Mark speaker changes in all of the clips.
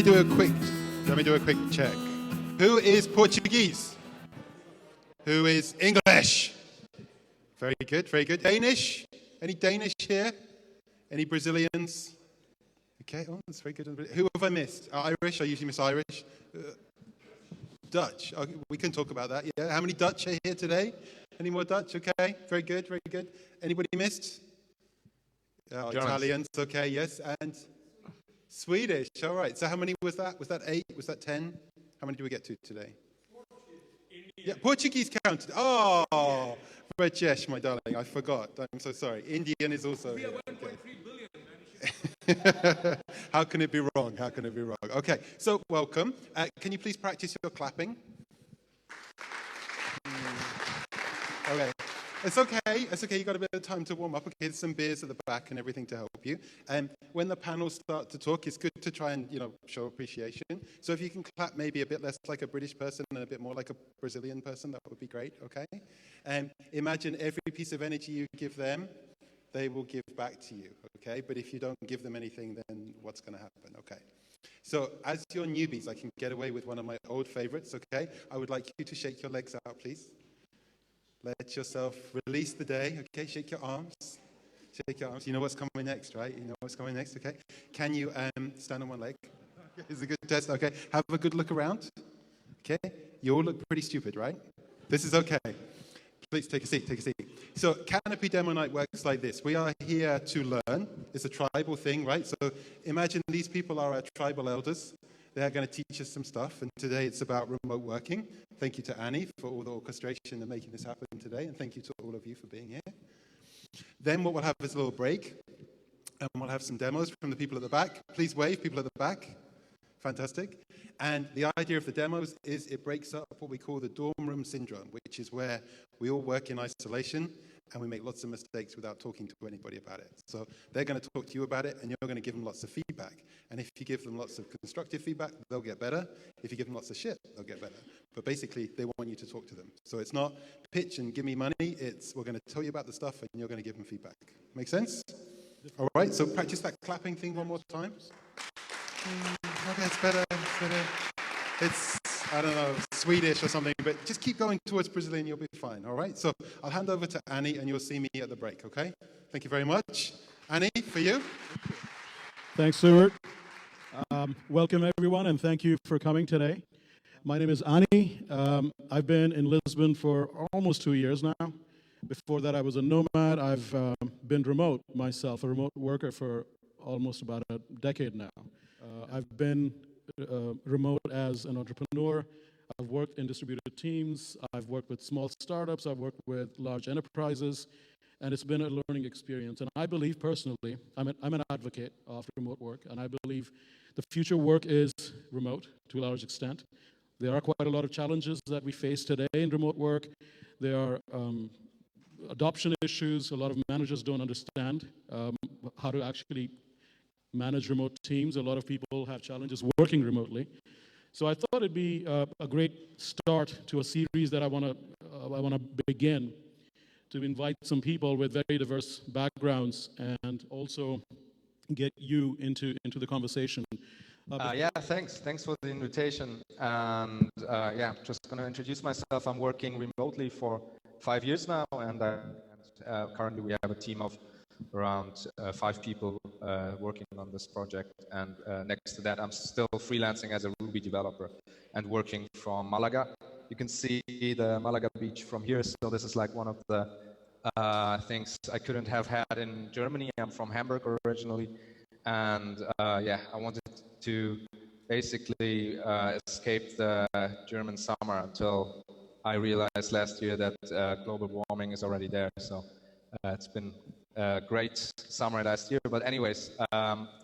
Speaker 1: do a quick check. Who is Portuguese? Who is English? Very good, very good. Danish? Any Danish here? Any Brazilians? Okay, oh, that's very good. Who have I missed? Irish? I usually miss Irish. Dutch. Okay, we can talk about that. Yeah. How many Dutch are here today? Any more Dutch? Okay. Very good. Very good. Anybody missed? Italians. Okay. Yes. And Swedish. All right. So how many was that? Was that 8? Was that 10? How many do we get to today? Yeah. Portuguese counted. Oh, Rajesh, my darling. I forgot. I'm so sorry. Indian is also here. Okay. How can it be wrong? How can it be wrong? Okay, so welcome. Can you please practice your clapping? Okay. It's okay. It's okay. You've got a bit of time to warm up. Okay, there's some beers at the back and everything to help you. When the panels start to talk, it's good to try and show appreciation. So if you can clap maybe a bit less like a British person and a bit more like a Brazilian person, that would be great. Okay. Imagine every piece of energy you give them, they will give back to you, okay? But if you don't give them anything, then what's going to happen, okay? So as your newbies, I can get away with one of my old favorites, okay? I would like you to shake your legs out, please. Let yourself release the day, okay? Shake your arms. Shake your arms. You know what's coming next, right? You know what's coming next, okay? Can you stand on one leg? It's a good test, okay? Have a good look around, okay? You all look pretty stupid, right? This is okay. Please take a seat, take a seat. So Canopy DemoNight works like this. We are here to learn. It's a tribal thing, right? So imagine these people are our tribal elders. They're going to teach us some stuff. And today it's about remote working. Thank you to Annie for all the orchestration and making this happen today. And thank you to all of you for being here. Then what we'll have is a little break. And we'll have some demos from the people at the back. Please wave, people at the back. Fantastic. And the idea of the demos is it breaks up what we call the dorm room syndrome, which is where we all work in isolation and we make lots of mistakes without talking to anybody about it. So they're going to talk to you about it and you're going to give them lots of feedback. And if you give them lots of constructive feedback, they'll get better. If you give them lots of shit, they'll get better. But basically, they want you to talk to them. So it's not pitch and give me money. It's we're going to tell you about the stuff and you're going to give them feedback. Make sense? All right, so practice that clapping thing one more time. Okay, it's better. It's, I don't know, Swedish or something, but just keep going towards Brazilian, you'll be fine, all right? So I'll hand over to Annie, and you'll see me at the break, okay? Thank you very much. Annie, for you.
Speaker 2: Thanks, Stuart. Welcome, everyone, and thank you for coming today. My name is Annie. I've been in Lisbon for almost 2 years now. Before that, I was a nomad. I've been remote myself, a remote worker for almost about a decade now. I've been remote as an entrepreneur. I've worked in distributed teams. I've worked with small startups. I've worked with large enterprises. And it's been a learning experience. And I believe personally, I'm an advocate of remote work. And I believe the future work is remote to a large extent. There are quite a lot of challenges that we face today in remote work. There are adoption issues. A lot of managers don't understand how to actually manage remote teams. A lot of people have challenges working remotely. So I thought it'd be a great start to a series that I want to begin to invite some people with very diverse backgrounds and also get you into the conversation.
Speaker 3: Yeah, thanks for the invitation. And yeah, just going to introduce myself. I'm working remotely for 5 years now, and currently we have a team of around 5 people working on this project, and next to that I'm still freelancing as a Ruby developer and working from Malaga. You can see the Malaga beach from here, so this is like one of the things I couldn't have had in Germany. I'm from Hamburg originally, and yeah, I wanted to basically escape the German summer until I realized last year that global warming is already there, so it's been a great summer last year. But anyways,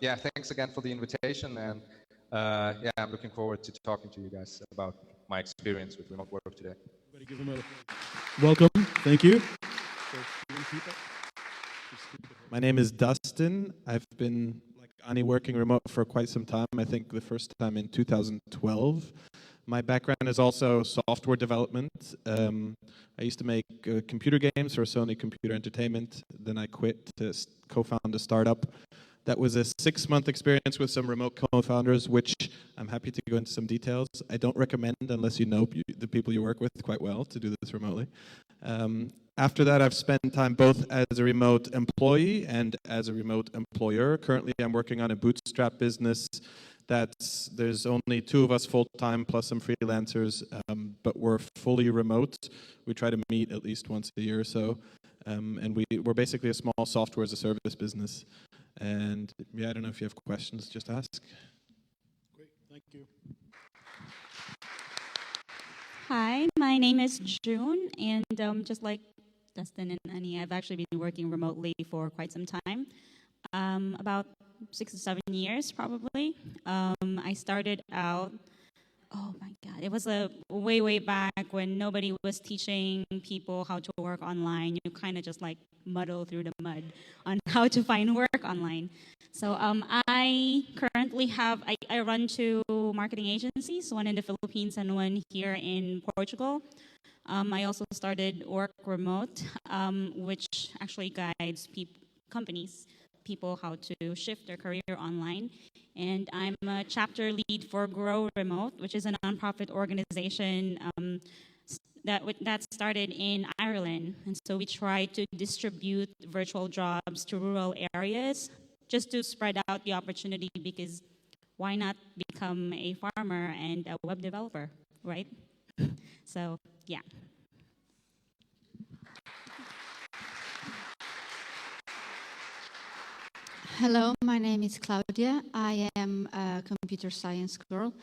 Speaker 3: yeah, thanks again for the invitation, and yeah, I'm looking forward to talking to you guys about my experience with remote work today.
Speaker 2: Everybody give them a welcome. Thank you.
Speaker 4: My name is Dustin. I've been, like Ani, working remote for quite some time. I think the first time in 2012. My background is also software development. I used to make computer games for Sony Computer Entertainment. Then I quit to co-found a startup. That was a 6-month experience with some remote co-founders, which I'm happy to go into some details. I don't recommend, unless you know the people you work with quite well, to do this remotely. After that, I've spent time both as a remote employee and as a remote employer. Currently, I'm working on a bootstrap business there's only 2 of us full-time plus some freelancers, but we're fully remote. We try to meet at least once a year or so, and we're basically a small software as a service business. And yeah, I don't know if you have questions, just ask.
Speaker 2: Great, thank you.
Speaker 5: Hi, my name is June, and just like Dustin and Annie, I've actually been working remotely for quite some time, about 6 to 7 years probably. I started out, oh my God, it was a way back when nobody was teaching people how to work online. You kind of just like muddle through the mud on how to find work online. So I currently I run 2 marketing agencies, one in the Philippines and one here in Portugal. I also started Work Remote, which actually guides companies, people how to shift their career online. And I'm a chapter lead for Grow Remote, which is a nonprofit organization that started in Ireland. And so we try to distribute virtual jobs to rural areas just to spread out the opportunity, because why not become a farmer and a web developer, right? So, yeah.
Speaker 6: Hello, my name is Claudia. I am a computer science girl.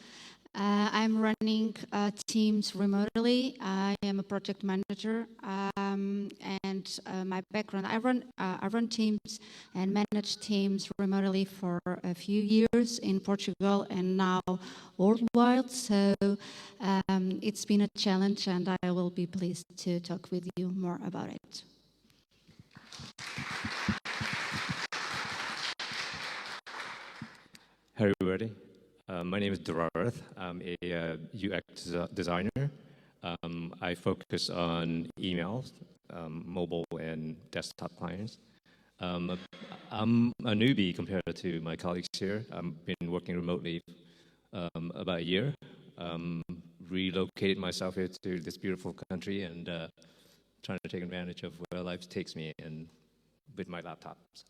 Speaker 6: I'm running teams remotely. I am a project manager, and my background, I run teams and manage teams remotely for a few years in Portugal and now worldwide. So it's been a challenge, and I will be pleased to talk with you more about it.
Speaker 7: Hey everybody, my name is Darath. I'm a UX designer. I focus on emails, mobile and desktop clients. I'm a newbie compared to my colleagues here. I've been working remotely about a year. Relocated myself here to this beautiful country and trying to take advantage of where life takes me and with my laptop. So.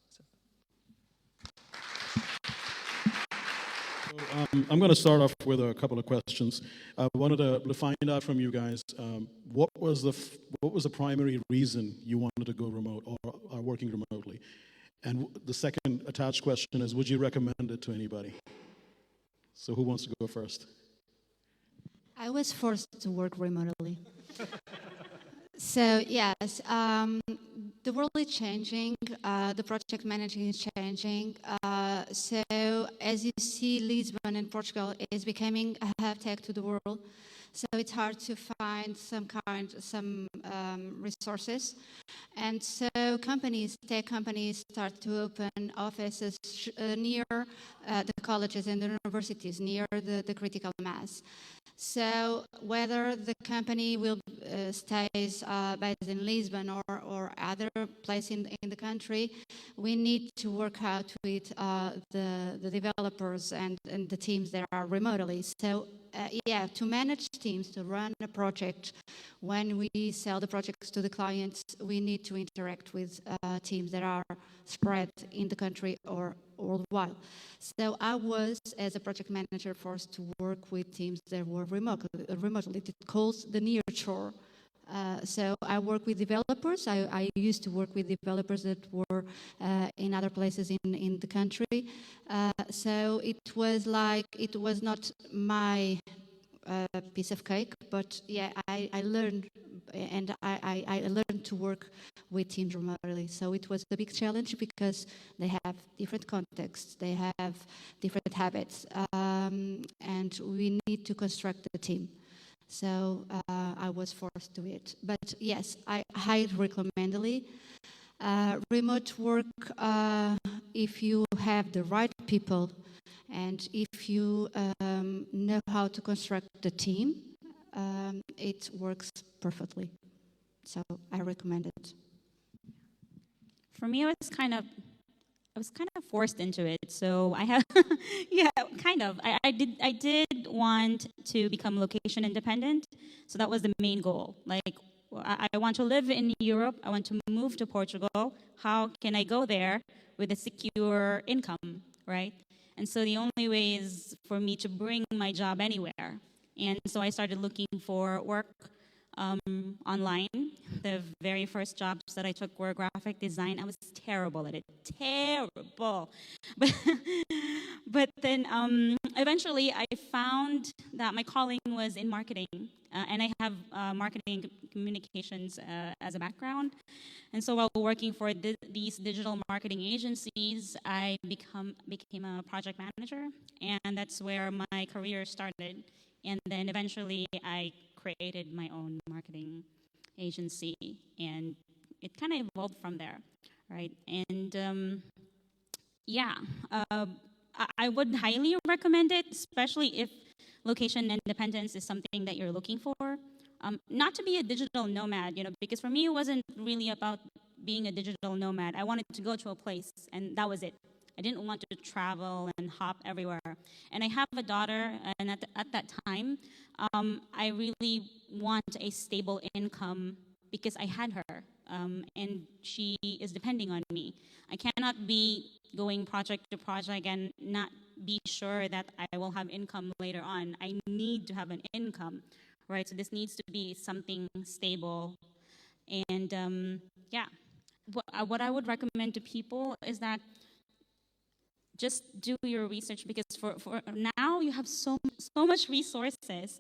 Speaker 2: I'm going to start off with a couple of questions. I wanted to find out from you guys, what was the primary reason you wanted to go remote or are working remotely? And the second attached question is, would you recommend it to anybody? So who wants to go first?
Speaker 6: I was forced to work remotely. So yes, the world is changing, the project managing is changing. So as you see, Lisbon and Portugal is becoming a hub tech to the world. So it's hard to find some resources. And so tech companies start to open offices near the colleges and the universities, near the critical mass. So whether the company will stays based in Lisbon or other place in the country, we need to work out with the developers and the teams that are remotely. So to manage teams, to run a project, when we sell the projects to the clients, we need to interact with teams that are spread in the country or worldwide. So I was, as a project manager, forced to work with teams that were remotely. It calls the near shore. So I work with developers. I used to work with developers that were in other places in the country. So it was not my piece of cake, but yeah, I learned, and I learned to work with teams remotely. So it was a big challenge because they have different contexts, they have different habits, and we need to construct the team. So I was forced to it. But yes, I highly recommend it. Remote work, if you have the right people and if you know how to construct the team, it works perfectly. So I recommend it.
Speaker 5: For me, it was kind of was kind of forced into it. So I have, yeah, kind of. I did want to become location independent. So that was the main goal. Like, I want to live in Europe. I want to move to Portugal. How can I go there with a secure income, right? And so the only way is for me to bring my job anywhere. And so I started looking for work online. The very first jobs that I took were graphic design. I was terrible at it, terrible. But, but then eventually I found that my calling was in marketing. And I have marketing communications as a background. And so while working for these digital marketing agencies, I became a project manager. And that's where my career started. And then eventually I created my own marketing agency, and it kind of evolved from there, right? And yeah, I would highly recommend it, especially if location independence is something that you're looking for. Not to be a digital nomad, because for me it wasn't really about being a digital nomad. I wanted to go to a place, and that was it. I didn't want to travel and hop everywhere. And I have a daughter, and at that time, I really want a stable income because I had her, and she is depending on me. I cannot be going project to project and not be sure that I will have income later on. I need to have an income, right? So this needs to be something stable. And yeah, what I would recommend to people is that just do your research, because for now you have so much resources.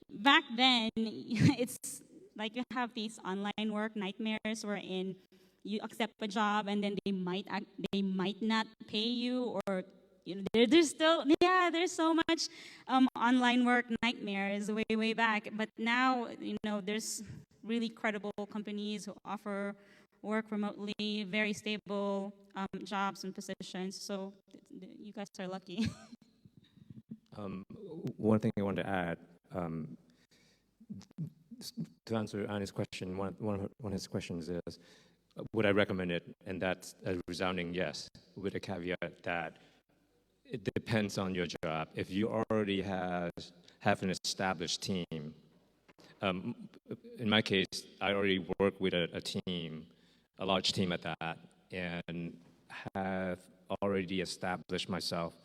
Speaker 5: Back then, it's like you have these online work nightmares wherein you accept a job and then they might not pay you, or there's still, yeah, there's so much online work nightmares way back. But now there's really credible companies who offer work remotely, very stable jobs and positions. So you guys are lucky.
Speaker 7: One thing I want to add, to answer Annie's question, one of his questions is, would I recommend it? And that's a resounding yes, with a caveat that it depends on your job. If you already have an established team, in my case, I already work with a team, a large team at that, and have already established myself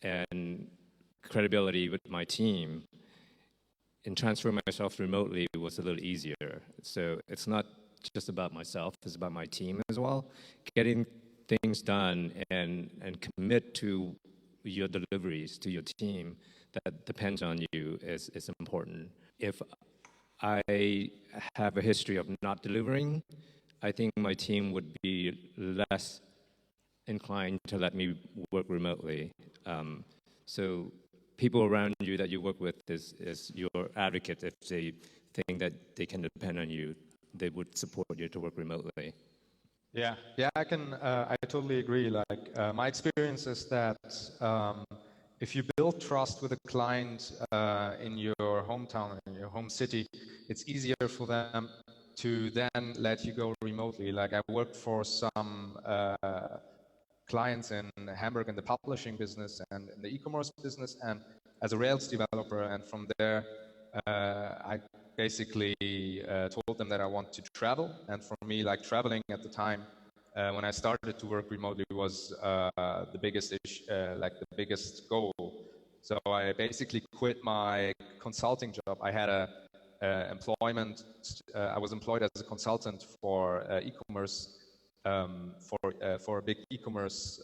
Speaker 7: and credibility with my team. And transferring myself remotely was a little easier. So it's not just about myself, it's about my team as well. Getting things done and commit to your deliveries to your team that depends on you is important. If I have a history of not delivering, I think my team would be less inclined to let me work remotely. So people around you that you work with is your advocate. If they think that they can depend on you, they would support you to work remotely.
Speaker 3: Yeah, I totally agree. Like my experience is that if you build trust with a client in your hometown, in your home city, it's easier for them to then let you go remotely. Like I worked for some clients in Hamburg in the publishing business and in the e-commerce business, and as a Rails developer, and from there I basically told them that I want to travel. And for me, like traveling at the time when I started to work remotely was the biggest the biggest goal. So I basically quit my consulting job. I had a employment. I was employed as a consultant for e-commerce for a big e-commerce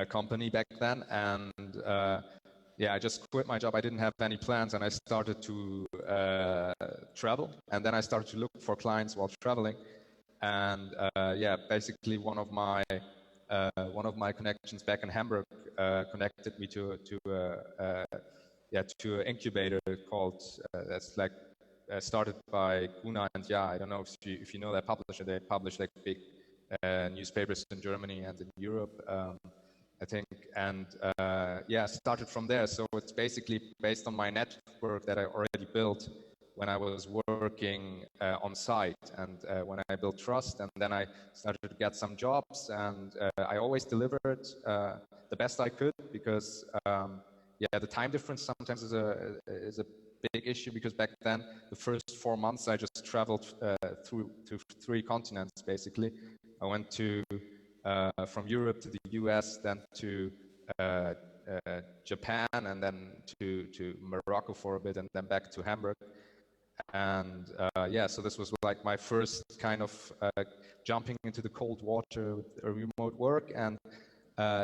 Speaker 3: company back then, and yeah, I just quit my job. I didn't have any plans, and I started to travel. And then I started to look for clients while traveling. And yeah, basically one of my connections back in Hamburg connected me to an incubator called that's like started by Guna and Ja. I don't know if you know that publisher. They publish like big newspapers in Germany and in Europe. I think, and yeah, started from there. So it's basically based on my network that I already built when I was working on site, and when I built trust, and then I started to get some jobs, and I always delivered the best I could, because yeah, the time difference sometimes is a big issue, because back then the first 4 months I just traveled through to 3 continents basically. I went to from Europe to the US, then to Japan, and then to Morocco for a bit, and then back to Hamburg. And yeah, so this was like my first kind of jumping into the cold water with remote work, and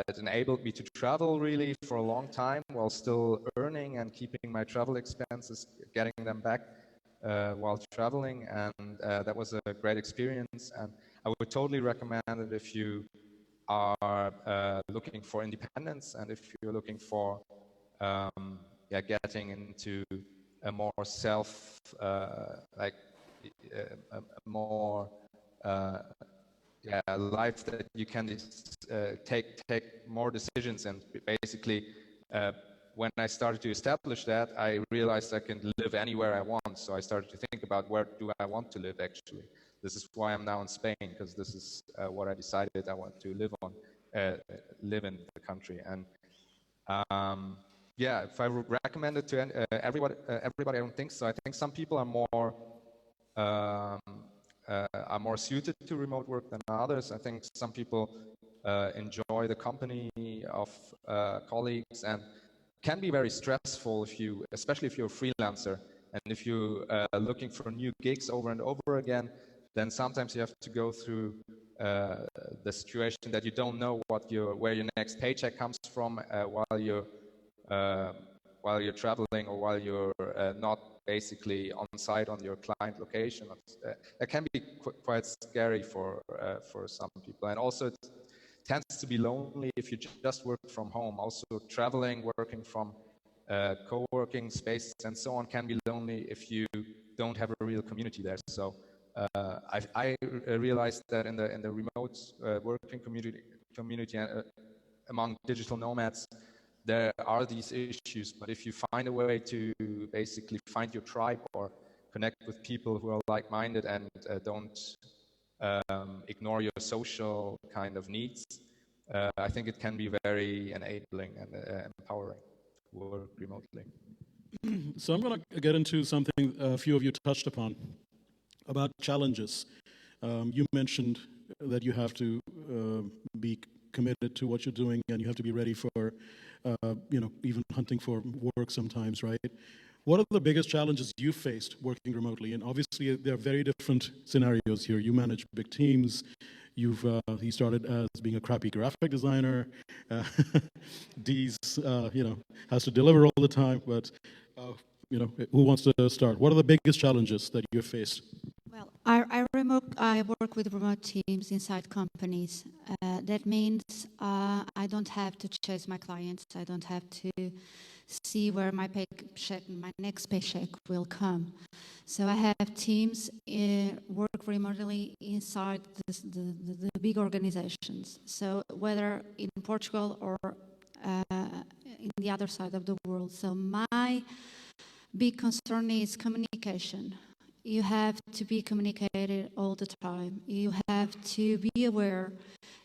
Speaker 3: it enabled me to travel really for a long time while still earning and keeping my travel expenses, getting them back while traveling, and that was a great experience. And I would totally recommend it if you are looking for independence, and if you're looking for yeah, getting into a more like a more yeah, life that you can take more decisions. And basically when I started to establish that, I realized I can live anywhere I want. So I started to think about, where do I want to live actually. This is why I'm now in Spain, because this is what I decided I want to live in the country. And yeah, if I would recommend it to everybody, I don't think so. I think some people are more suited to remote work than others. I think some people enjoy the company of colleagues, and can be very stressful if you, especially if you're a freelancer, and if you're looking for new gigs over and over again, then sometimes you have to go through the situation that you don't know where your next paycheck comes from while you're traveling, or while you're not basically on site on your client location. It can be quite scary for some people, and also it tends to be lonely if you just work from home. Also, traveling, working from co-working spaces and so on can be lonely if you don't have a real community there. So I realized that in the remote working community among digital nomads, there are these issues, but if you find a way to basically find your tribe, or connect with people who are like-minded, and don't ignore your social kind of needs, I think it can be very enabling and empowering to work remotely.
Speaker 2: So I'm going to get into something a few of you touched upon, about challenges. You mentioned that you have to be committed to what you're doing, and you have to be ready for, even hunting for work sometimes, right? What are the biggest challenges you faced working remotely? And obviously, there are very different scenarios here. You manage big teams. You started as being a crappy graphic designer. Dee's, has to deliver all the time. But who wants to start? What are the biggest challenges that you faced?
Speaker 6: Well, I work with remote teams inside companies. That means I don't have to chase my clients. I don't have to see where my next paycheck will come. So I have teams work remotely inside the big organizations. So whether in Portugal or in the other side of the world. So my big concern is communication. You have to be communicated all the time. You have to be aware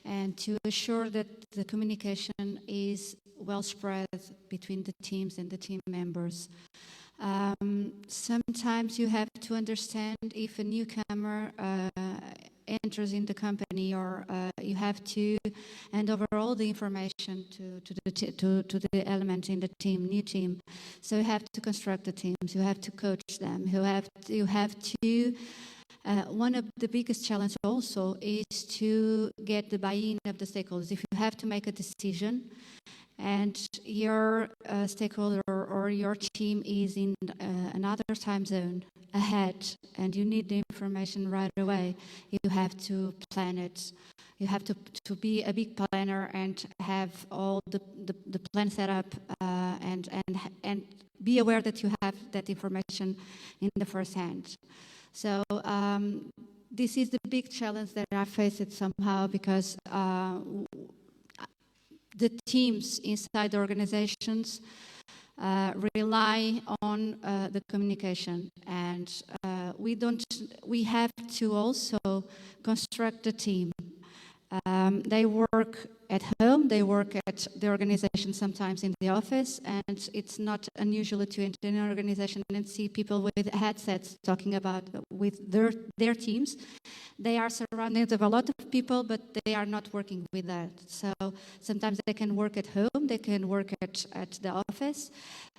Speaker 6: and to assure that the communication is well spread between the teams and the team members. Sometimes you have to understand if a newcomer enters in the company, or you have to hand over all the information to the elements in the team, new team. So you have to construct the teams, you have to coach them, you have to one of the biggest challenges also is to get the buy-in of the stakeholders. If you have to make a decision, and your stakeholder or your team is in another time zone ahead, and you need the information right away, you have to plan it. You have to be a big planner and have all the plan set up and be aware that you have that information in the first hand. So this is the big challenge that I faced somehow, because the teams inside the organizations rely on the communication, and we have to also construct the team. They work at home, they work at the organization, sometimes in the office, and it's not unusual to enter an organization and see people with headsets talking about with their teams. They are surrounded with a lot of people, but they are not working with that. So sometimes they can work at home, they can work at the office,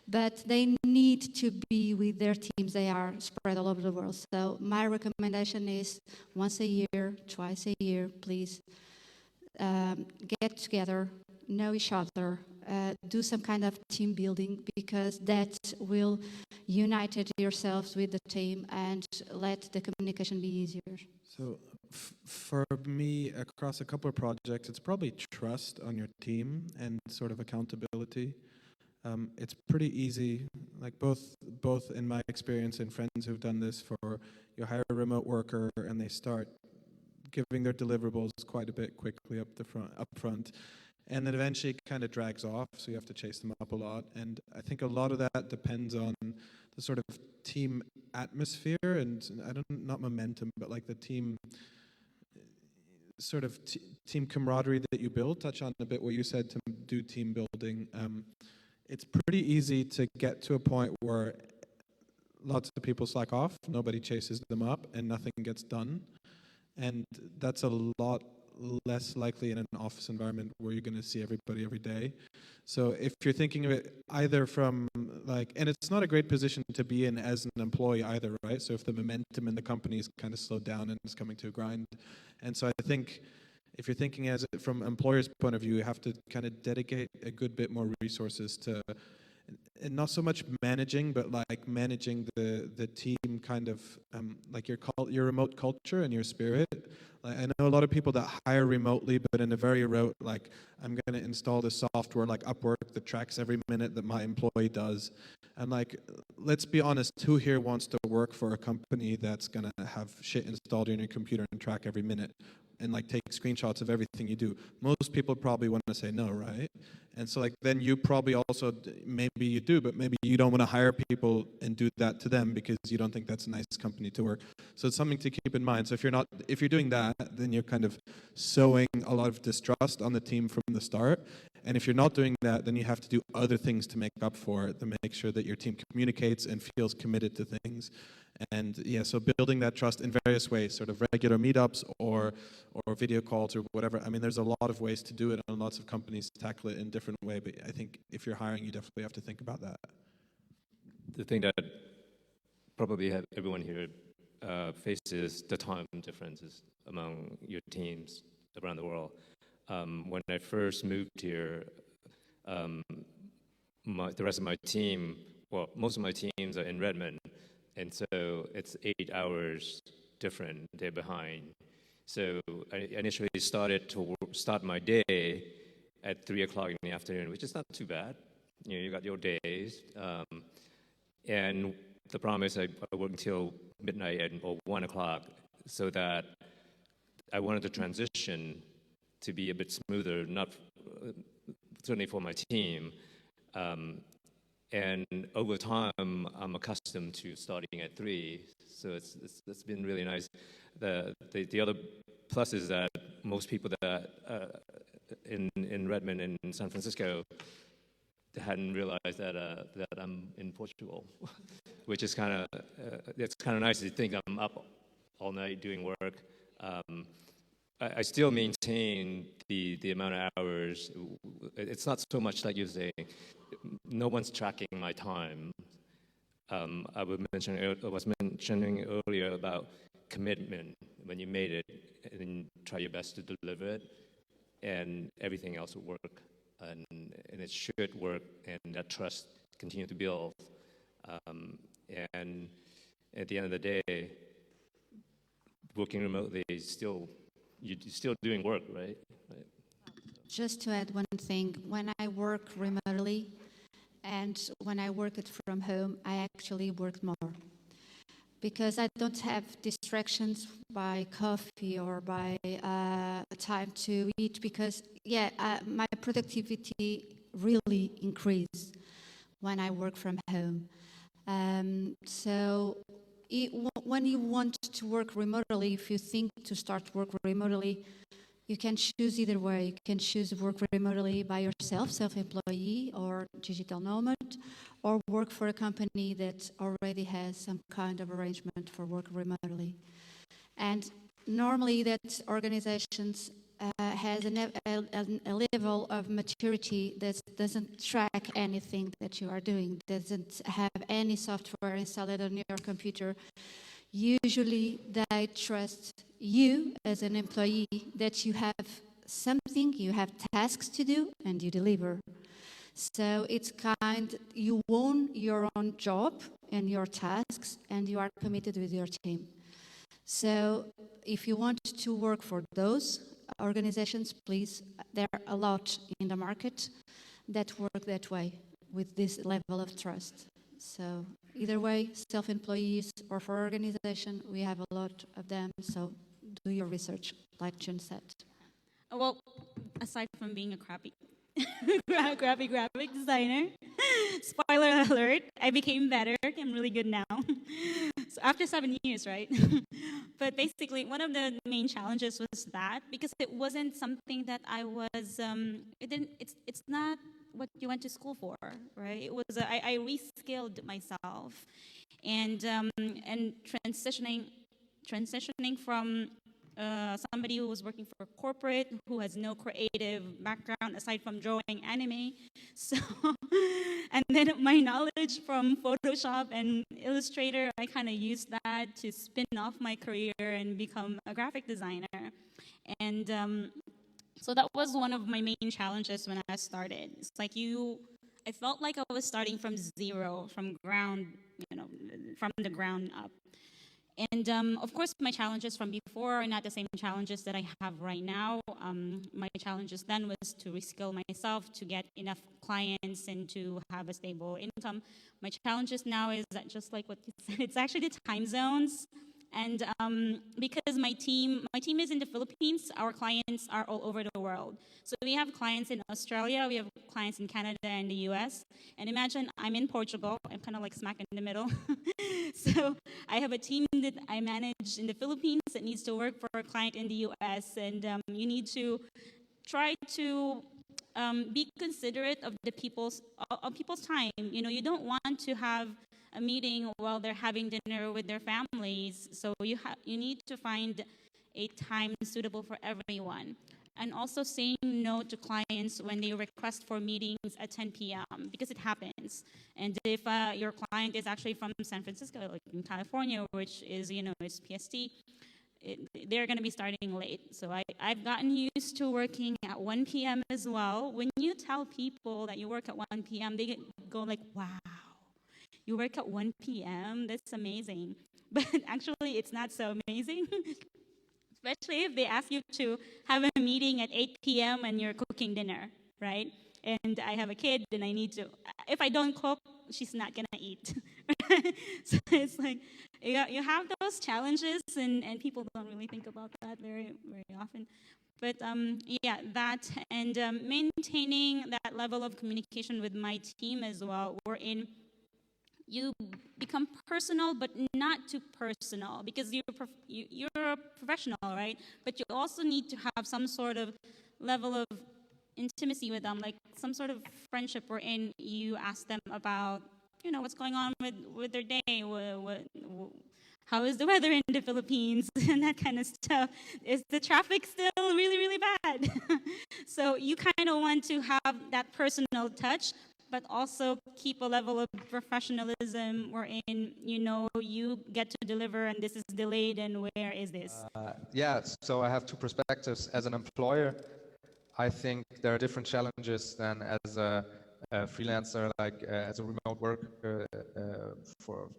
Speaker 6: but they need to be with their teams. They are spread all over the world. So my recommendation is once a year, twice a year, please get together, know each other, do some kind of team building, because that will unite yourselves with the team and let the communication be easier.
Speaker 4: So for me, across a couple of projects, it's probably trust on your team and sort of accountability. It's pretty easy, like both in my experience and friends who've done this, for you hire a remote worker and they start giving their deliverables quite a bit quickly up front, and then eventually it kind of drags off, so you have to chase them up a lot. And I think a lot of that depends on the sort of team atmosphere and not momentum, but like the team sort of team camaraderie that you build. Touch on a bit what you said to do team building. It's pretty easy to get to a point where lots of people slack off, nobody chases them up, and nothing gets done. And that's a lot less likely in an office environment where you're going to see everybody every day. So if you're thinking of it either from like, and it's not a great position to be in as an employee either, right? So if the momentum in the company is kind of slowed down and it's coming to a grind. And so I think if you're thinking as from employer's point of view, you have to kind of dedicate a good bit more resources to, and not so much managing, but like managing the team kind of like your remote culture and your spirit. Like, I know a lot of people that hire remotely, but in a very rote, like, I'm going to install the software like Upwork that tracks every minute that my employee does. And like, let's be honest, who here wants to work for a company that's going to have shit installed on your computer and track every minute and like take screenshots of everything you do? Most people probably want to say no, right? And so like then you probably also, maybe you do, but maybe you don't want to hire people and do that to them because you don't think that's a nice company to work. So it's something to keep in mind. So if you're doing that, then you're kind of sowing a lot of distrust on the team from the start. And if you're not doing that, then you have to do other things to make up for it, to make sure that your team communicates and feels committed to things. And yeah, so building that trust in various ways, sort of regular meetups or video calls or whatever. I mean, there's a lot of ways to do it, and lots of companies tackle it in a different way. But I think if you're hiring, you definitely have to think about that.
Speaker 7: The thing that probably everyone here faces the time differences among your teams around the world. When I first moved here, the rest of my team, well, most of my teams are in Redmond, and so it's 8 hours different. They're behind. So I initially start my day at 3 o'clock in the afternoon, which is not too bad. You know, you got your days. And the problem is I work until midnight or 1 o'clock, so that I wanted the transition to be a bit smoother, not certainly for my team. And over time, I'm accustomed to starting at 3, so it's been really nice. The other plus is that most people that in Redmond and in San Francisco hadn't realized that I'm in Portugal, which is kind of it's kind of nice to think I'm up all night doing work. I still maintain the amount of hours. It's not so much like you say, no one's tracking my time. I was mentioning earlier about commitment. When you made it, and then try your best to deliver it, and everything else will work, and it should work, and that trust continue to build. And at the end of the day, working remotely is still. You're still doing work, right?
Speaker 6: Just to add one thing, when I work remotely and when I work it from home, I actually work more because I don't have distractions by coffee or by time to eat, because my productivity really increased. when I work from home. So when you want to work remotely, if you think to start work remotely, you can choose either way. You can choose work remotely by yourself, self-employee or digital nomad, or work for a company that already has some kind of arrangement for work remotely. And normally that organizations has a level of maturity that doesn't track anything that you are doing, doesn't have any software installed on your computer. Usually they trust you as an employee, that you have something, you have tasks to do, and you deliver. So it's you own your own job and your tasks, and you are committed with your team. So if you want to work for those organizations, please, there are a lot in the market that work that way, with this level of trust. So either way, self-employees or for organization, we have a lot of them. So do your research, like June said.
Speaker 5: Well, aside from being a crappy graphic designer, spoiler alert, I became better. I'm really good now. So after 7 years, right? But basically, one of the main challenges was that, because it wasn't something that I was, it's not what you went to school for, right? It was, I reskilled myself, and transitioning from somebody who was working for a corporate, who has no creative background aside from drawing anime. So, and then my knowledge from Photoshop and Illustrator, I kind of used that to spin off my career and become a graphic designer. And so that was one of my main challenges when I started. It's like I felt like I was starting from zero, from the ground up. And of course, my challenges from before are not the same challenges that I have right now. My challenges then was to reskill myself, to get enough clients, and to have a stable income. My challenges now is that, just like what you said, it's actually the time zones. And because my team is in the Philippines, our clients are all over the world. So we have clients in Australia, we have clients in Canada and the US. And imagine I'm in Portugal, I'm kind of like smack in the middle. So I have a team that I manage in the Philippines that needs to work for a client in the US. And you need to try to be considerate of people's time. You don't want to have a meeting while they're having dinner with their families. So you need to find a time suitable for everyone. And also saying no to clients when they request for meetings at 10 p.m. because it happens. And if your client is actually from San Francisco, like in California, which is, it's PST, they're going to be starting late. So I've gotten used to working at 1 p.m. as well. When you tell people that you work at 1 p.m., they go like, wow. You work at 1 p.m.? That's amazing. But actually, it's not so amazing, especially if they ask you to have a meeting at 8 p.m. and you're cooking dinner, right? And I have a kid, and I need to, if I don't cook, she's not going to eat. So it's like, you have those challenges, and people don't really think about that very, very often. But that, and maintaining that level of communication with my team as well. You become personal, but not too personal, because you're a professional, right? But you also need to have some sort of level of intimacy with them, like some sort of friendship wherein you ask them about, what's going on with their day, how is the weather in the Philippines, and that kind of stuff. Is the traffic still really, really bad? So you kind of want to have that personal touch, but also keep a level of professionalism wherein you get to deliver and this is delayed and where is this?
Speaker 3: So I have two perspectives. As an employer, I think there are different challenges than as a freelancer, like as a remote worker for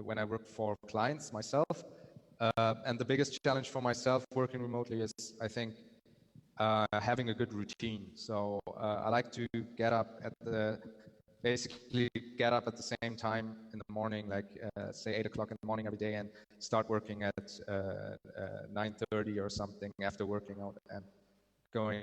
Speaker 3: when I work for clients myself. And the biggest challenge for myself working remotely is, I think, having a good routine. So I like to basically get up at the same time in the morning, like say 8 o'clock in the morning every day, and start working at 9:30 or something after working out and going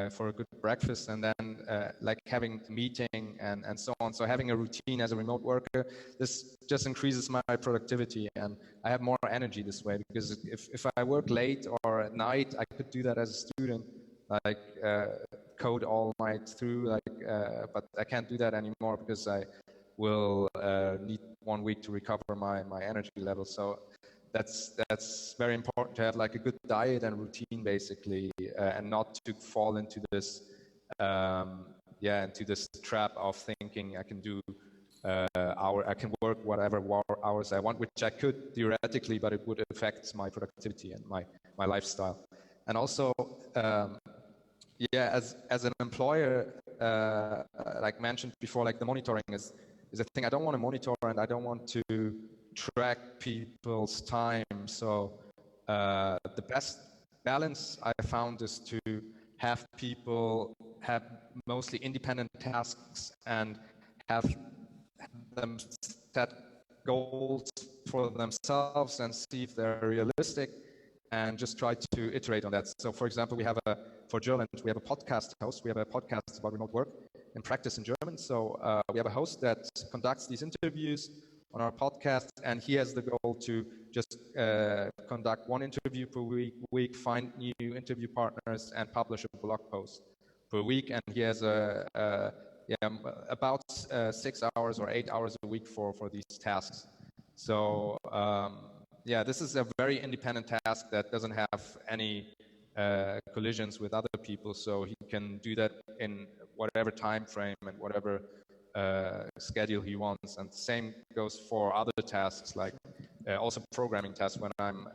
Speaker 3: for a good breakfast, and then like having a meeting and so on. So having a routine as a remote worker, this just increases my productivity, and I have more energy this way, because if I work late or at night, I could do that as a student, like code all night through, but I can't do that anymore because I will need 1 week to recover my energy level. So that's very important to have like a good diet and routine, basically, and not to fall into this into this trap of thinking I can do I can work whatever hours I want, which I could theoretically, but it would affect my productivity and my lifestyle. And also, as an employer, like mentioned before, like the monitoring is a thing. I don't want to monitor, and I don't want to track people's time. So the best balance I found is to have people have mostly independent tasks and have them set goals for themselves and see if they're realistic, and just try to iterate on that. So for example, for German, we have a podcast host. We have a podcast about remote work and practice in German. So we have a host that conducts these interviews on our podcast, and he has the goal to just conduct 1 interview per week, find new interview partners, and publish a blog post per week. And he has about 6 hours or 8 hours a week for these tasks. So this is a very independent task that doesn't have any collisions with other people. So he can do that in whatever time frame and whatever schedule he wants. And the same goes for other tasks, like also programming tasks. When I'm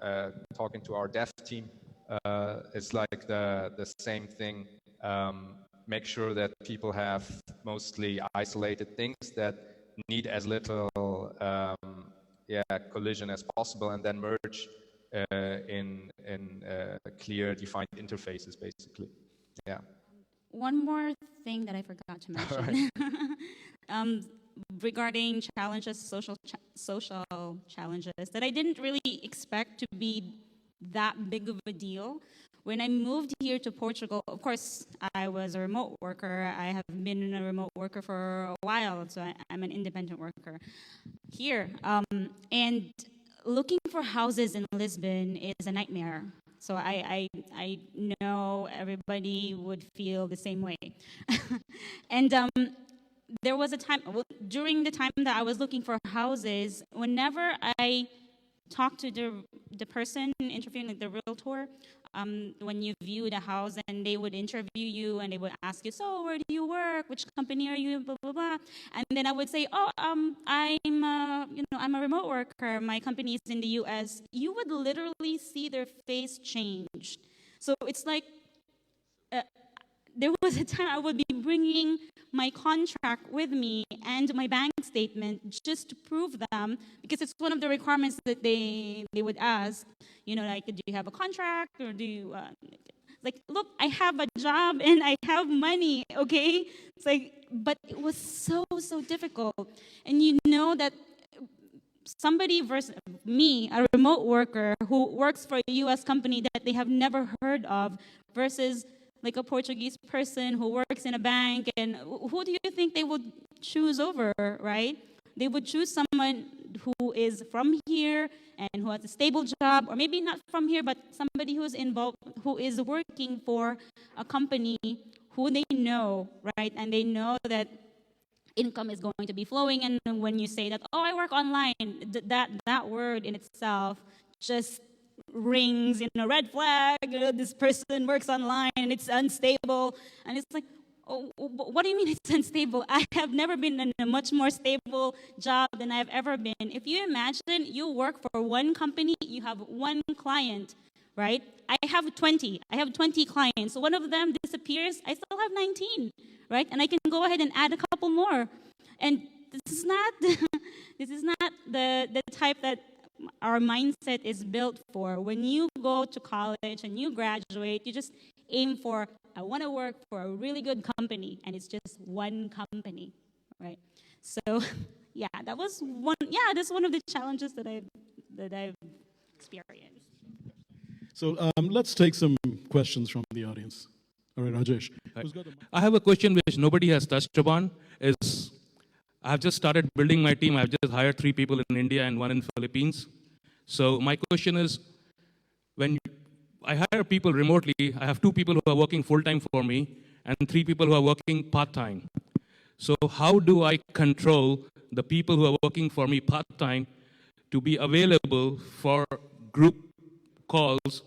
Speaker 3: talking to our dev team, it's like the same thing. Make sure that people have mostly isolated things that need as little collision as possible, and then merge in clear, defined interfaces, basically. Yeah.
Speaker 5: One more thing that I forgot to mention. Regarding challenges, social challenges that I didn't really expect to be that big of a deal. When I moved here to Portugal, of course, I was a remote worker. I have been a remote worker for a while, so I'm an independent worker here. And looking for houses in Lisbon is a nightmare. So I know everybody would feel the same way. And there was a time, during the time that I was looking for houses, whenever I talked to the person interviewing, like the realtor, when you viewed a house, and they would interview you and they would ask you, so where do you work? Which company are you? Blah, blah, blah. And then I would say, I'm a remote worker. My company is in the US. You would literally see their face change. So it's like, there was a time I would be bringing my contract with me and my bank statement just to prove them, because it's one of the requirements that they would ask, like, do you have a contract, or do you, look, I have a job and I have money, okay? It's like, but it was so difficult. And that somebody versus me, a remote worker who works for a US company that they have never heard of, versus like a Portuguese person who works in a bank, and who do you think they would choose over, right? They would choose someone who is from here and who has a stable job, or maybe not from here, but somebody who is involved, who is working for a company who they know, right? And they know that income is going to be flowing. And when you say that, I work online, that word in itself just rings, red flag. This person works online and it's unstable. And it's like, what do you mean it's unstable? I have never been in a much more stable job than I've ever been. If you imagine you work for one company, you have one client, right? I have 20 clients. One of them disappears, I still have 19, right? And I can go ahead and add a couple more. And this is not the type that our mindset is built for. When you go to college and you graduate, you just aim for, I want to work for a really good company, and it's just one company, right? So, that's one of the challenges that I've experienced.
Speaker 2: So let's take some questions from the audience. All right, Rajesh. Who's got the mic?
Speaker 8: I have a question which nobody has touched upon. Is I have just started building my team. I've just hired 3 people in India and 1 in Philippines. So my question is, when I hire people remotely, I have 2 people who are working full-time for me and 3 people who are working part-time. So how do I control the people who are working for me part-time to be available for group calls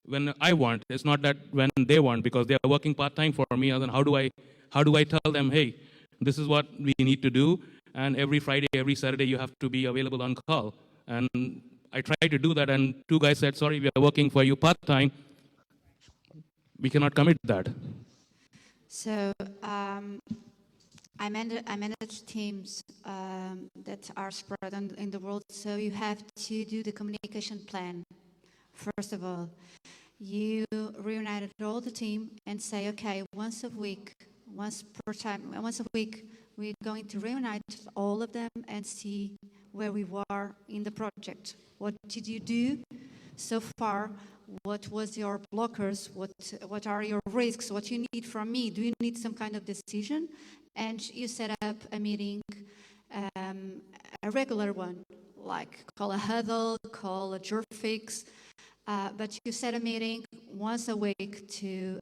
Speaker 8: when I want? It's not that when they want, because they are working part-time for me. And then how do I tell them, hey, this is what we need to do, and every Friday, every Saturday, you have to be available on call. And I tried to do that, and 2 guys said, sorry, we are working for you part-time. We cannot commit that.
Speaker 6: So I manage teams that are spread in the world. So you have to do the communication plan. First of all, you reunited all the team and say, okay, once a week, once a week, we're going to reunite all of them and see where we were in the project. What did you do so far? What was your blockers? What are your risks? What you need from me? Do you need some kind of decision? And you set up a meeting, a regular one, like call a huddle, call a jerk fix, but you set a meeting once a week to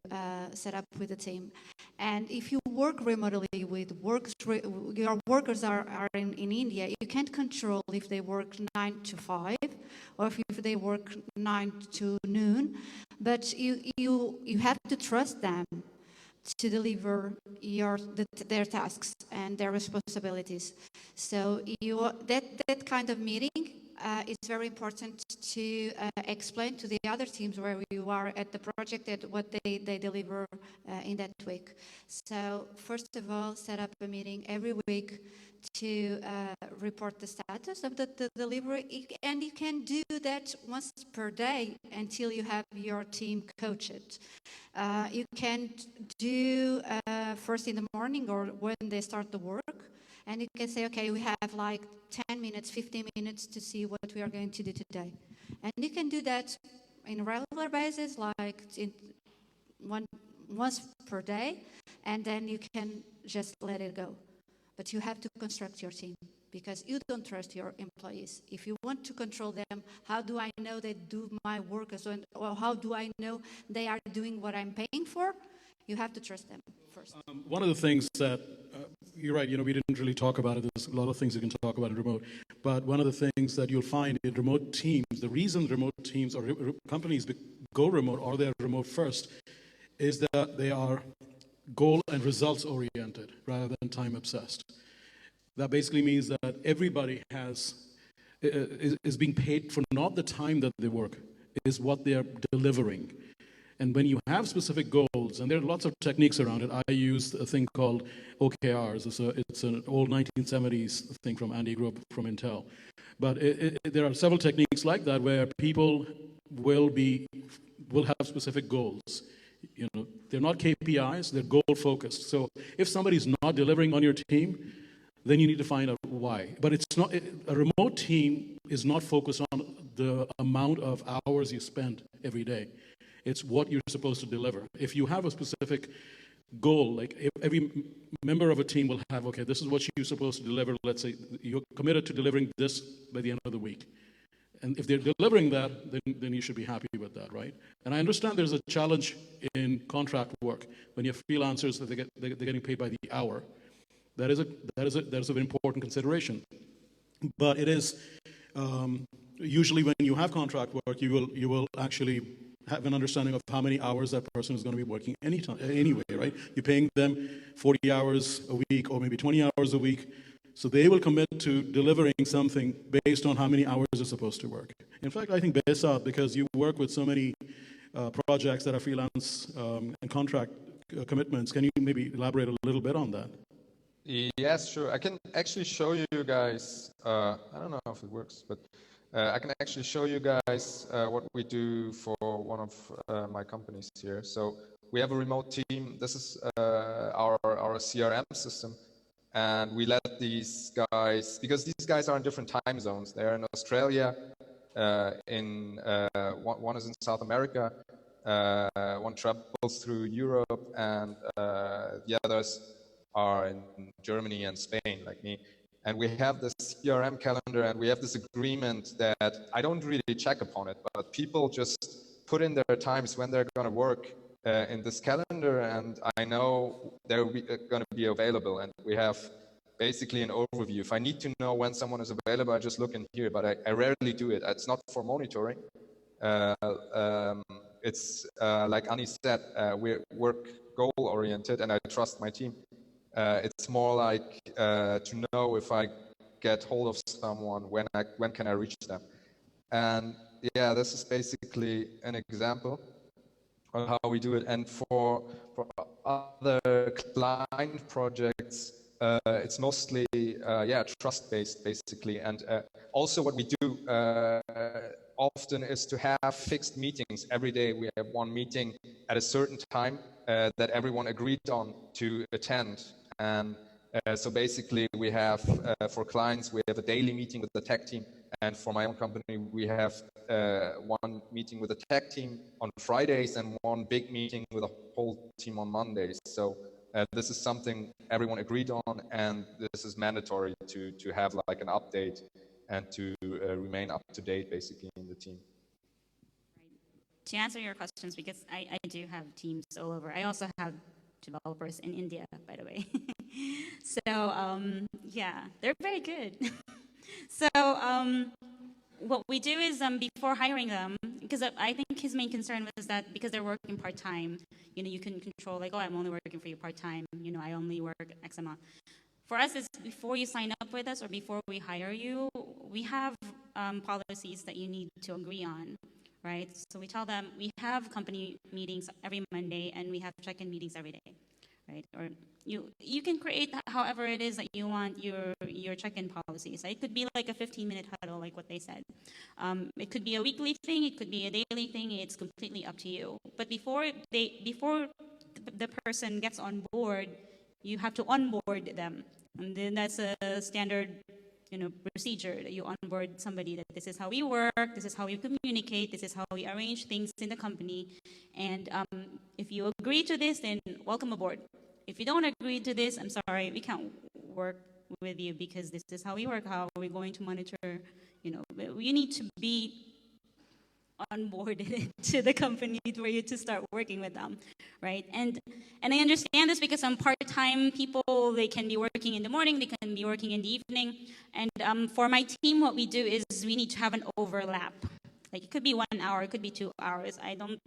Speaker 6: set up with the team. And if you work remotely with your workers are in India, you can't control if they work 9 to 5 or if they work 9 to noon, but you have to trust them to deliver their tasks and their responsibilities. So that kind of meeting is very important to explain to the other teams where you are at the project and what they deliver in that week. So first of all, set up a meeting every week to report the status of the delivery, and you can do that once per day until you have your team coached. You can do first in the morning or when they start the work, and you can say, okay, we have like 10 minutes, 15 minutes to see what we are going to do today. And you can do that in a regular basis, like once per day, and then you can just let it go. But you have to construct your team because you don't trust your employees. If you want to control them, how do I know they do my work as well? Or how do I know they are doing what I'm paying for? You have to trust them first.
Speaker 2: One of the things that, you're right, we didn't really talk about it. There's a lot of things you can talk about in remote. But one of the things that you'll find in remote teams, the reason remote teams or companies go remote or they're remote first is that they are goal and results oriented rather than time obsessed. That basically means that everybody is being paid for not the time that they work, is what they're delivering. And when you have specific goals, and there are lots of techniques around it, I use a thing called OKRs. It's an old 1970s thing from Andy Grove from Intel. But there are several techniques like that where people will have specific goals. They're not KPIs, they're goal focused. So if somebody's not delivering on your team, then you need to find out why. But it's not a remote team is not focused on the amount of hours you spend every day. It's what you're supposed to deliver. If you have a specific goal, like every member of a team will have, okay, this is what you're supposed to deliver. Let's say you're committed to delivering this by the end of the week. And if they're delivering that, then you should be happy with that, right? And I understand there's a challenge in contract work when you have freelancers that they're getting paid by the hour. That is an important consideration. But it is usually when you have contract work, you will actually have an understanding of how many hours that person is going to be working anyway, right? You're paying them 40 hours a week or maybe 20 hours a week. So they will commit to delivering something based on how many hours they're supposed to work. In fact, I think Besat, because you work with so many projects that are freelance and contract commitments, can you maybe elaborate a little bit on that?
Speaker 3: Yes, sure. I can actually show you guys, I don't know if it works, but I can actually show you guys what we do for one of my companies here. So we have a remote team. This is our CRM system. And we let these guys, because these guys are in different time zones. They're in Australia, one is in South America, One travels through Europe, and the others are in Germany and Spain, like me. And we have this CRM calendar, and we have this agreement that I don't really check upon it, but people just put in their times when they're going to work in this calendar, and I know they're going to be available. And we have basically an overview. If I need to know when someone is available, I just look in here, but I rarely do it. It's not for monitoring. It's like Ani said, we're work goal oriented, and I trust my team. It's more like to know if I get hold of someone, when can I reach them. And yeah, this is basically an example on how we do it. And for other client projects, it's mostly trust-based, basically. And also what we do often is to have fixed meetings every day. We have one meeting at a certain time that everyone agreed on to attend. And so basically we have, for clients, we have a daily meeting with the tech team. And for my own company, we have one meeting with the tech team on Fridays and one big meeting with the whole team on Mondays. So this is something everyone agreed on, and this is mandatory to have like an update and to remain up to date basically in the team.
Speaker 5: To answer your questions, because I do have teams all over. I also have developers in India, by the way. So yeah, they're very good. So what we do is before hiring them, because I think his main concern was that because they're working part-time, you can control like, oh, I'm only working for you part-time, I only work X amount. For us, it's before you sign up with us or before we hire you, we have policies that you need to agree on, right? So we tell them we have company meetings every Monday and we have check-in meetings every day, right? Or you can create however it is that you want your check-in policies. It could be like a 15-minute huddle, like what they said. It could be a weekly thing. It could be a daily thing. It's completely up to you. But before the person gets on board, you have to onboard them, and then that's a standard procedure that you onboard somebody, that this is how we work, this is how we communicate, this is how we arrange things in the company. And if you agree to this, then welcome aboard. If you don't agree to this, I'm sorry, we can't work with you because this is how we work. How are we going to monitor? We need to be onboarded to the company for you to start working with them, right? And I understand this because some part-time people, they can be working in the morning, they can be working in the evening. And for my team, what we do is we need to have an overlap. Like it could be 1 hour, it could be 2 hours. I don't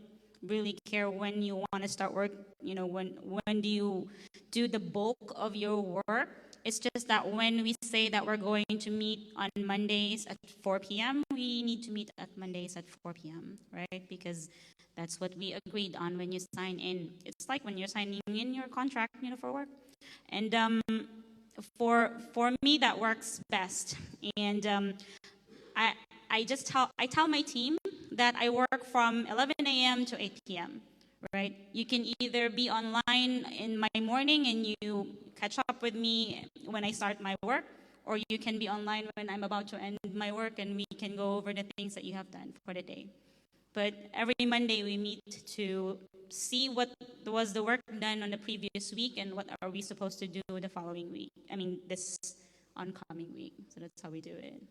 Speaker 5: really care when you want to start work, when do you do the bulk of your work. It's just that when we say that we're going to meet on Mondays at 4 p.m., we need to meet at Mondays at 4 p.m., right? Because that's what we agreed on when you sign in. It's like when you're signing in your contract, for work. And for me, that works best. And I tell my team that I work from 11 a.m. to 8 p.m., right? You can either be online in my morning and you catch up with me when I start my work, or you can be online when I'm about to end my work and we can go over the things that you have done for the day. But every Monday we meet to see what was the work done on the previous week and what are we supposed to do the following week. This oncoming week. So that's how we do it.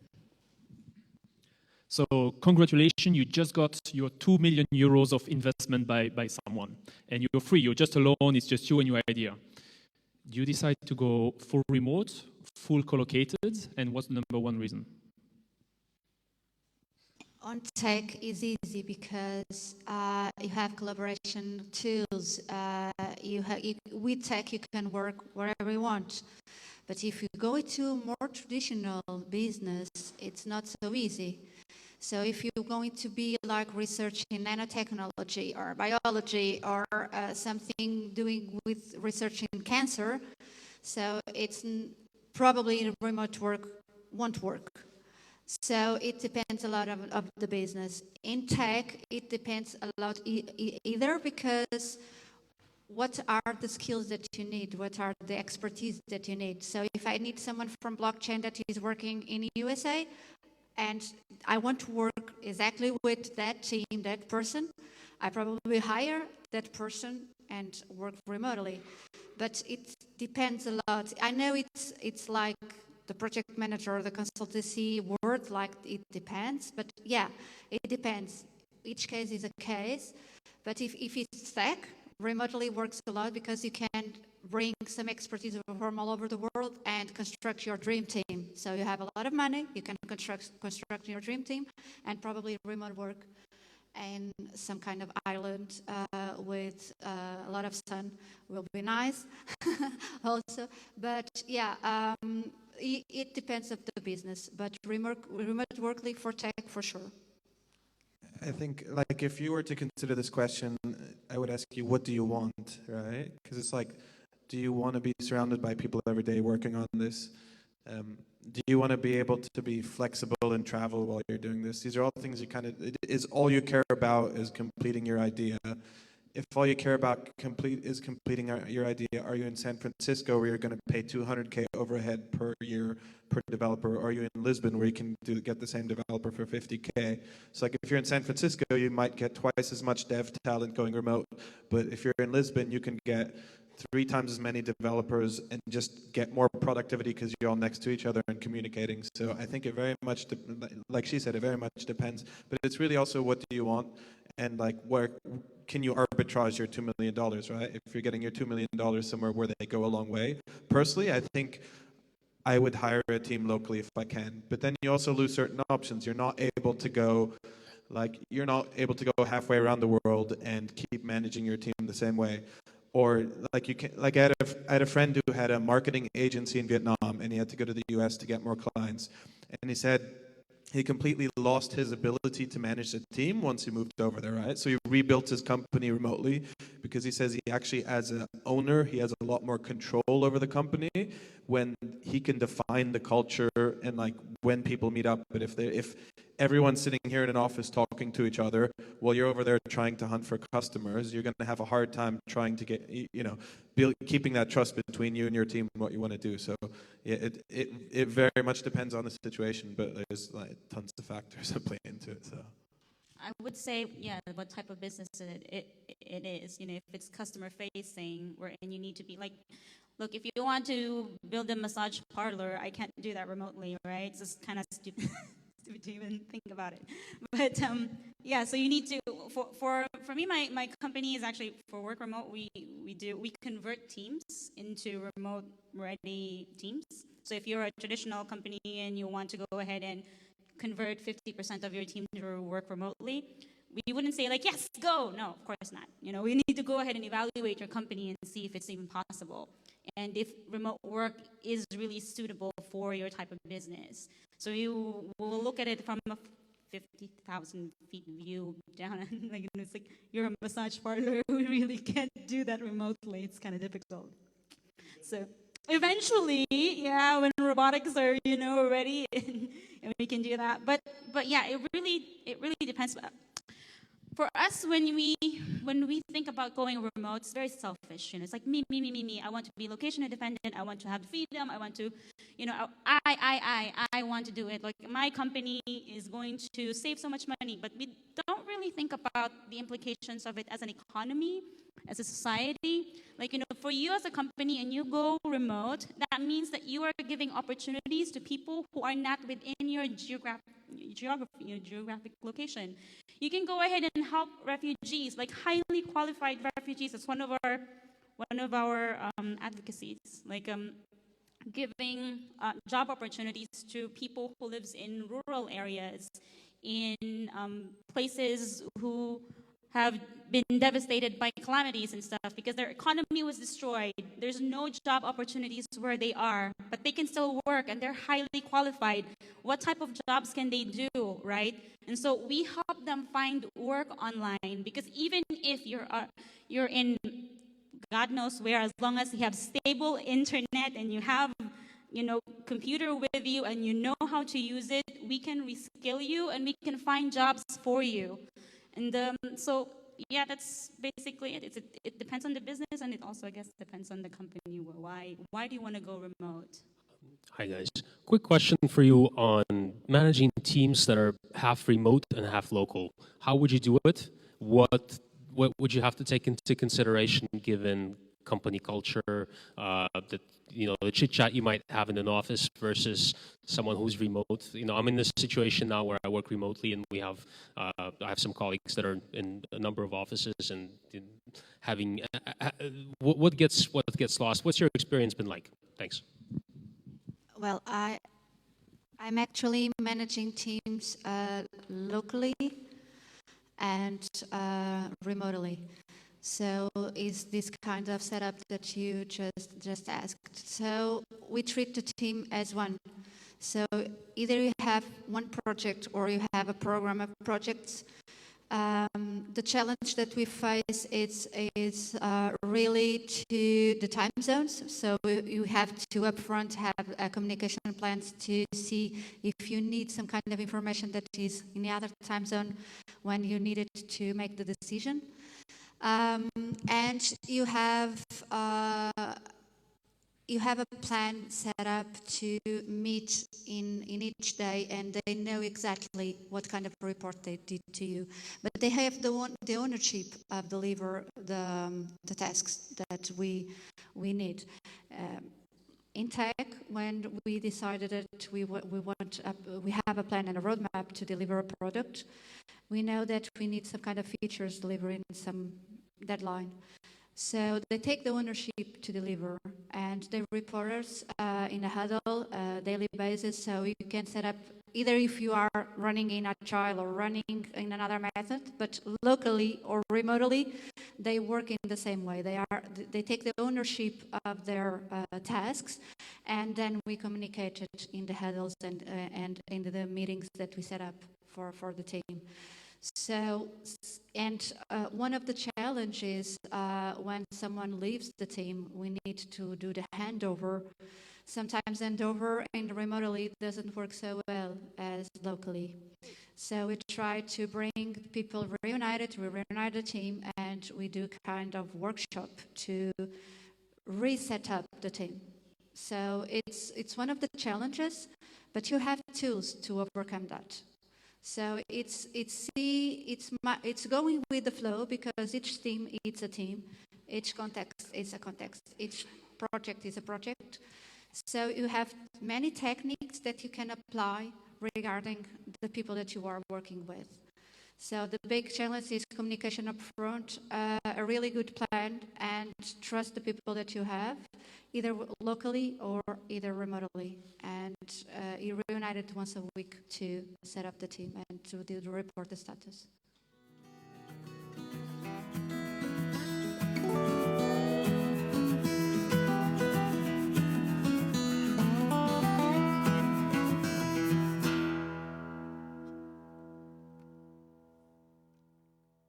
Speaker 9: So congratulations, you just got your 2 million euros of investment by someone. And you're free, you're just alone, it's just you and your idea. Do you decide to go full remote, full collocated, and what's the number one reason?
Speaker 6: On tech is easy because you have collaboration tools. With tech, you can work wherever you want. But if you go into more traditional business, it's not so easy. So if you're going to be like researching nanotechnology or biology or something doing with research in cancer, so it's probably remote work won't work. So it depends a lot of the business. In tech, it depends a lot either because what are the skills that you need? What are the expertise that you need? So if I need someone from blockchain that is working in the USA, and I want to work exactly with that team, that person, I probably hire that person and work remotely. But it depends a lot. I know it's like the project manager or the consultancy word, like it depends. But yeah, it depends. Each case is a case. But if it's tech, remotely works a lot because you can bring some expertise from all over the world and construct your dream team. So you have a lot of money, you can construct your dream team, and probably remote work and some kind of island with a lot of sun will be nice also. But yeah, it depends of the business, but remote work for tech for sure.
Speaker 4: I think, like, if you were to consider this question, I would ask you, what do you want, right? Because it's like, do you want to be surrounded by people every day working on this? Do you want to be able to be flexible and travel while you're doing this? These are all things you kind of, is all you care about is completing your idea. If all you care about completing your idea, are you in San Francisco where you're going to pay 200K overhead per year per developer, or are you in Lisbon where you can get the same developer for 50K? So like if you're in San Francisco, you might get twice as much dev talent going remote, but if you're in Lisbon, you can get 3 times as many developers and just get more productivity because you're all next to each other and communicating. So I think it very much, like she said, it very much depends. But it's really also, what do you want? And like, where can you arbitrage your $2 million, right? If you're getting your $2 million somewhere where they go a long way. Personally, I think I would hire a team locally if I can. But then you also lose certain options. You're not able to go, you're not able to go halfway around the world and keep managing your team the same way. Or like you can, like I had a friend who had a marketing agency in Vietnam, and he had to go to the US to get more clients. And he said he completely lost his ability to manage the team once he moved over there, right? So he rebuilt his company remotely because he says he actually, as an owner, he has a lot more control over the company when he can define the culture and like when people meet up. But if everyone's sitting here in an office talking to each other while you're over there trying to hunt for customers, you're going to have a hard time trying to get, keeping that trust between you and your team and what you want to do. So yeah, it very much depends on the situation, but there's like tons of factors that play into it. So
Speaker 5: I would say, yeah, what type of business it is. If it's customer facing, wherein you need to be like, look, if you want to build a massage parlor, I can't do that remotely, right? It's just kind of stupid. To even think about it. But yeah, so you need to, for me, my company is actually, for work remote, we convert teams into remote ready teams. So if you're a traditional company and you want to go ahead and convert 50% of your team to work remotely, we wouldn't say like, yes, go. No, of course not. We need to go ahead and evaluate your company and see if it's even possible. And if remote work is really suitable for your type of business. So you will look at it from a 50,000 feet view down, and it's like you're a massage parlor. We really can't do that remotely. It's kind of difficult. So eventually, yeah, when robotics are ready, and we can do that. But yeah, it really depends. For us, when we think about going remote, it's very selfish. It's like me. I want to be location independent. I want to have the freedom. I want to, I want to do it. Like my company is going to save so much money, but we don't really think about the implications of it as an economy, as a society. Like, for you as a company and you go remote, that means that you are giving opportunities to people who are not within your geographic location. You can go ahead and help refugees, like highly qualified refugees. That's one of our advocacies, like giving job opportunities to people who lives in rural areas, in places who have been devastated by calamities and stuff because their economy was destroyed. There's no job opportunities where they are, but they can still work and they're highly qualified. What type of jobs can they do, right? And so we help them find work online because even if you're in God knows where, as long as you have stable internet and you have computer with you and you know how to use it, we can reskill you and we can find jobs for you. And so, yeah, that's basically it. It depends on the business, and it also, I guess, depends on the company. Why do you want to go remote?
Speaker 10: Hi, guys. Quick question for you on managing teams that are half remote and half local. How would you do it? What what would you have to take into consideration given company culture, that the chit chat you might have in an office versus someone who's remote? I'm in this situation now where I work remotely, and I have some colleagues that are in a number of offices, and having what gets lost. What's your experience been like? Thanks.
Speaker 6: Well, I'm actually managing teams locally and remotely. So is this kind of setup that you just asked. So we treat the team as one. So either you have one project or you have a program of projects. The challenge that we face is really to the time zones. So you have to upfront have communication plans to see if you need some kind of information that is in the other time zone when you need it to make the decision. And you have a plan set up to meet in each day, and they know exactly what kind of report they did to you. But they have the ownership of deliver the tasks that we need. In tech, when we decided that we have a plan and a roadmap to deliver a product, we know that we need some kind of features delivering some deadline. So they take the ownership to deliver, and they report us in a huddle daily basis. So you can set up either if you are running in Agile or running in another method, but locally or remotely, they work in the same way. They take the ownership of their tasks, and then we communicate it in the huddles and in the meetings that we set up for the team. So, and one of the challenges when someone leaves the team, we need to do the handover. Sometimes handover and remotely doesn't work so well as locally. So we try to bring people reunited, we reunite the team, and we do kind of workshop to reset up the team. So it's one of the challenges, but you have tools to overcome that. So it's going with the flow, because each team is a team, each context is a context, each project is a project. So you have many techniques that you can apply regarding the people that you are working with. So the big challenge is communication up front, a really good plan, and trust the people that you have, either locally or either remotely. And you reunited once a week to set up the team and to report the status.